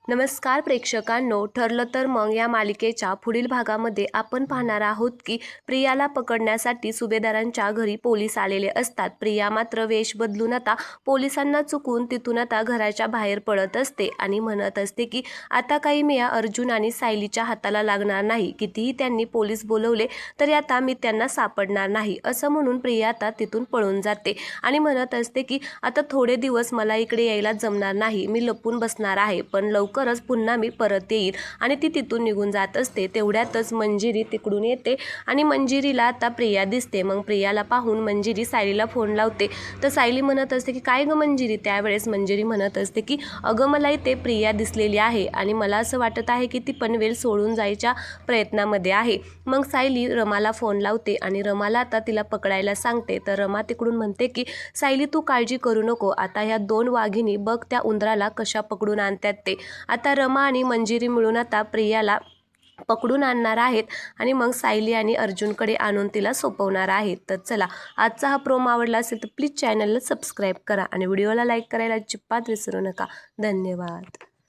नमस्कार प्रेक्षकांनो, ठरलं तर मग या मालिकेच्या पुढील भागामध्ये आपण पाहणार आहोत की प्रियाला पकडण्यासाठी सुभेदारांच्या घरी पोलीस आलेले असतात। प्रिया मात्र वेश बदलून आता पोलिसांना चुकून तिथून आता घराच्या बाहेर पडत असते आणि म्हणत असते की आता काही मी या अर्जुन आणि सायलीच्या हाताला लागणार नाही, कितीही त्यांनी पोलीस बोलवले तरी आता मी त्यांना सापडणार नाही असं म्हणून प्रिया आता तिथून पळून जाते आणि म्हणत असते की आता थोडे दिवस मला इकडे यायला जमणार नाही, मी लपून बसणार आहे, पण लवकरच पुन्हा मी परत येईल आणि ती तिथून निघून जात असते। तेवढ्यातच मंजिरी तिकडून येते आणि मंजिरीला आता प्रिया दिसते। मग प्रियाला पाहून मंजिरी सायलीला फोन लावते तर सायली म्हणत असते की काय ग मंजिरी। त्यावेळेस मंजिरी म्हणत असते की अगं मला इथे प्रिया दिसलेली आहे आणि मला असं वाटत आहे की ती पनवेल सोडून जायच्या प्रयत्नामध्ये आहे। मग सायली रमाला फोन लावते आणि रमाला आता तिला पकडायला सांगते तर रमा तिकडून म्हणते की सायली तू काळजी करू नको, आता ह्या दोन वाघिणी बघ त्या उंदराला कशा पकडून आणतात ते। आता रमा आणि मंजिरी मिळून आता प्रियाला पकडून आणणार आहेत आणि मग सायली आणि अर्जुनकडे आणून तिला सोपवणार आहेत। तर चला, आजचा हा प्रोमो आवडला असेल तर प्लीज चॅनलला सबस्क्राईब करा आणि व्हिडिओला लाईक करायला अजिबात विसरू नका। धन्यवाद।